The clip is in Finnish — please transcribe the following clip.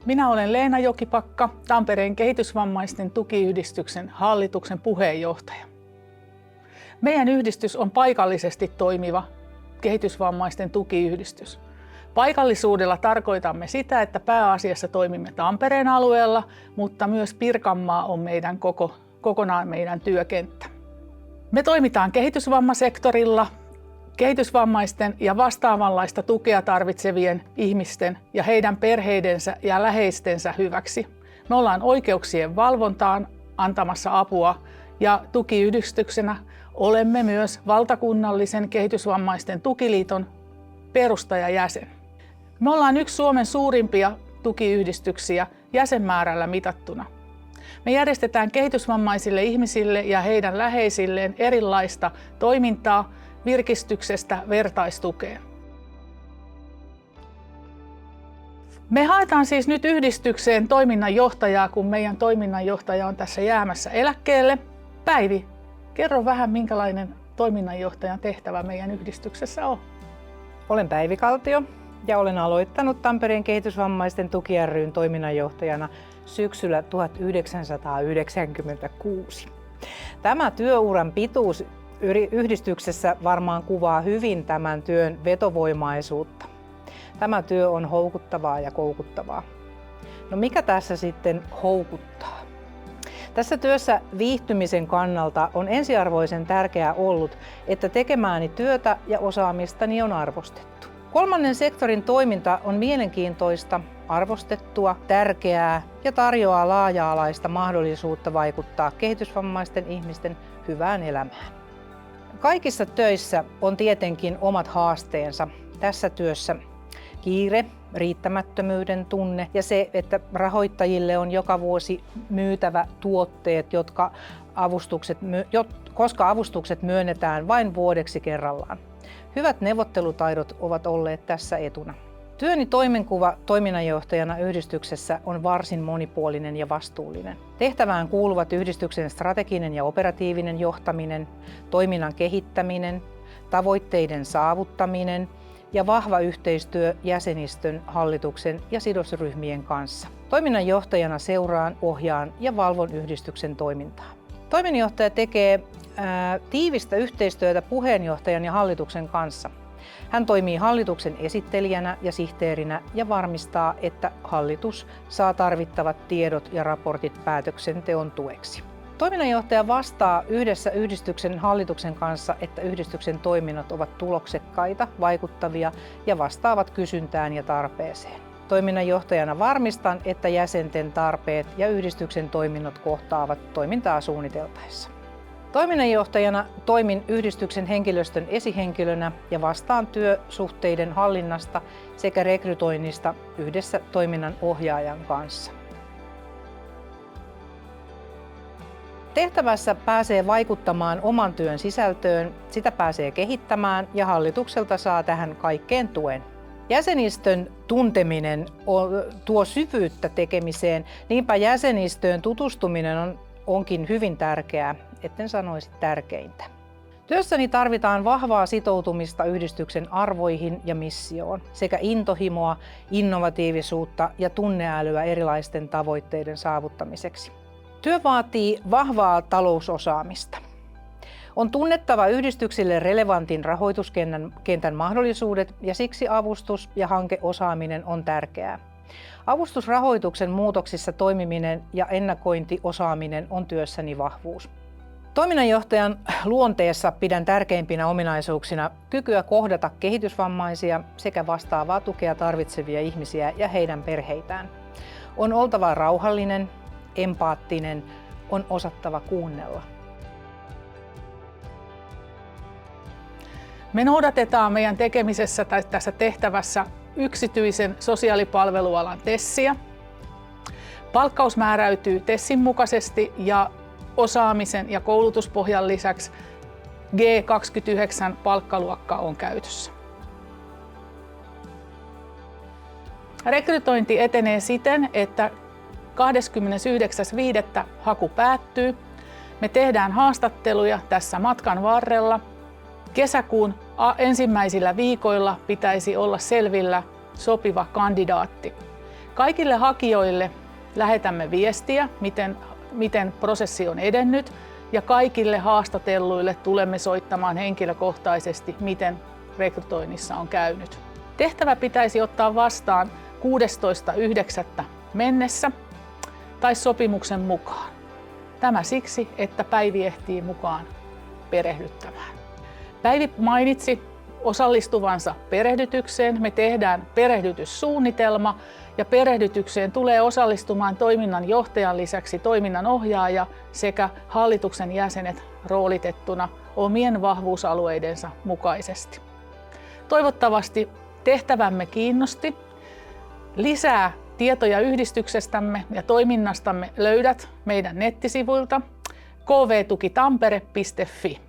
Minä olen Leena Jokipakka, Tampereen kehitysvammaisten tukiyhdistyksen hallituksen puheenjohtaja. Meidän yhdistys on paikallisesti toimiva kehitysvammaisten tukiyhdistys. Paikallisuudella tarkoitamme sitä, että pääasiassa toimimme Tampereen alueella, mutta myös Pirkanmaa on kokonaan meidän työkenttä. Me toimitaan kehitysvammasektorilla, kehitysvammaisten ja vastaavanlaista tukea tarvitsevien ihmisten ja heidän perheidensä ja läheistensä hyväksi. Me ollaan oikeuksien valvontaan antamassa apua ja tukiyhdistyksenä olemme myös valtakunnallisen kehitysvammaisten tukiliiton perustajajäsen. Me ollaan yksi Suomen suurimpia tukiyhdistyksiä jäsenmäärällä mitattuna. Me järjestetään kehitysvammaisille ihmisille ja heidän läheisilleen erilaista toimintaa virkistyksestä vertaistukeen. Me haetaan siis nyt yhdistykseen toiminnanjohtajaa, kun meidän toiminnanjohtaja on tässä jäämässä eläkkeelle. Päivi, kerro vähän, minkälainen toiminnanjohtajan tehtävä meidän yhdistyksessä on. Olen Päivi Kaltio ja olen aloittanut Tampereen kehitysvammaisten tuki ry:n toiminnanjohtajana syksyllä 1996. Tämä työuran pituus yhdistyksessä varmaan kuvaa hyvin tämän työn vetovoimaisuutta. Tämä työ on houkuttavaa ja koukuttavaa. No mikä tässä sitten houkuttaa? Tässä työssä viihtymisen kannalta on ensiarvoisen tärkeää ollut, että tekemääni työtä ja osaamistani on arvostettu. Kolmannen sektorin toiminta on mielenkiintoista, arvostettua, tärkeää ja tarjoaa laaja-alaista mahdollisuutta vaikuttaa kehitysvammaisten ihmisten hyvään elämään. Kaikissa töissä on tietenkin omat haasteensa. Tässä työssä kiire, riittämättömyyden tunne ja se, että rahoittajille on joka vuosi myytävä tuotteet, koska avustukset myönnetään vain vuodeksi kerrallaan. Hyvät neuvottelutaidot ovat olleet tässä etuna. Työni toimenkuva toiminnanjohtajana yhdistyksessä on varsin monipuolinen ja vastuullinen. Tehtävään kuuluvat yhdistyksen strateginen ja operatiivinen johtaminen, toiminnan kehittäminen, tavoitteiden saavuttaminen ja vahva yhteistyö jäsenistön, hallituksen ja sidosryhmien kanssa. Toiminnanjohtajana seuraan, ohjaan ja valvon yhdistyksen toimintaa. Toiminnanjohtaja tekee tiivistä yhteistyötä puheenjohtajan ja hallituksen kanssa. Hän toimii hallituksen esittelijänä ja sihteerinä ja varmistaa, että hallitus saa tarvittavat tiedot ja raportit päätöksenteon tueksi. Toiminnanjohtaja vastaa yhdessä yhdistyksen hallituksen kanssa, että yhdistyksen toiminnot ovat tuloksekkaita, vaikuttavia ja vastaavat kysyntään ja tarpeeseen. Toiminnanjohtajana varmistan, että jäsenten tarpeet ja yhdistyksen toiminnot kohtaavat toimintaa suunniteltaessa. Toiminnanjohtajana toimin yhdistyksen henkilöstön esihenkilönä ja vastaan työsuhteiden hallinnasta sekä rekrytoinnista yhdessä toiminnan ohjaajan kanssa. Tehtävässä pääsee vaikuttamaan oman työn sisältöön, sitä pääsee kehittämään ja hallitukselta saa tähän kaikkeen tuen. Jäsenistön tunteminen tuo syvyyttä tekemiseen, niinpä jäsenistöön tutustuminen onkin hyvin tärkeää, etten sanoisi tärkeintä. Työssäni tarvitaan vahvaa sitoutumista yhdistyksen arvoihin ja missioon, sekä intohimoa, innovatiivisuutta ja tunneälyä erilaisten tavoitteiden saavuttamiseksi. Työ vaatii vahvaa talousosaamista. On tunnettava yhdistyksille relevantin rahoituskentän mahdollisuudet ja siksi avustus- ja hankeosaaminen on tärkeää. Avustusrahoituksen muutoksissa toimiminen ja ennakointiosaaminen on työssäni vahvuus. Toiminnanjohtajan luonteessa pidän tärkeimpinä ominaisuuksina kykyä kohdata kehitysvammaisia sekä vastaavaa tukea tarvitsevia ihmisiä ja heidän perheitään. On oltava rauhallinen, empaattinen, on osattava kuunnella. Me noudatetaan meidän tekemisessä tai tässä tehtävässä yksityisen sosiaalipalvelualan TESiä. Palkkaus määräytyy TESin mukaisesti ja osaamisen ja koulutuspohjan lisäksi G29-palkkaluokka on käytössä. Rekrytointi etenee siten, että 29.5. haku päättyy. Me tehdään haastatteluja tässä matkan varrella. Kesäkuun ensimmäisillä viikoilla pitäisi olla selvillä sopiva kandidaatti. Kaikille hakijoille lähetämme viestiä, miten prosessi on edennyt, ja kaikille haastatelluille tulemme soittamaan henkilökohtaisesti, miten rekrytoinnissa on käynyt. Tehtävä pitäisi ottaa vastaan 16.9. mennessä tai sopimuksen mukaan. Tämä siksi, että Päivi ehtii mukaan perehdyttämään. Päivi mainitsi osallistuvansa perehdytykseen. Me tehdään perehdytyssuunnitelma ja perehdytykseen tulee osallistumaan toiminnanjohtajan lisäksi toiminnanohjaaja sekä hallituksen jäsenet roolitettuna omien vahvuusalueidensa mukaisesti. Toivottavasti tehtävämme kiinnosti. Lisää tietoja yhdistyksestämme ja toiminnastamme löydät meidän nettisivuilta kvtukitampere.fi.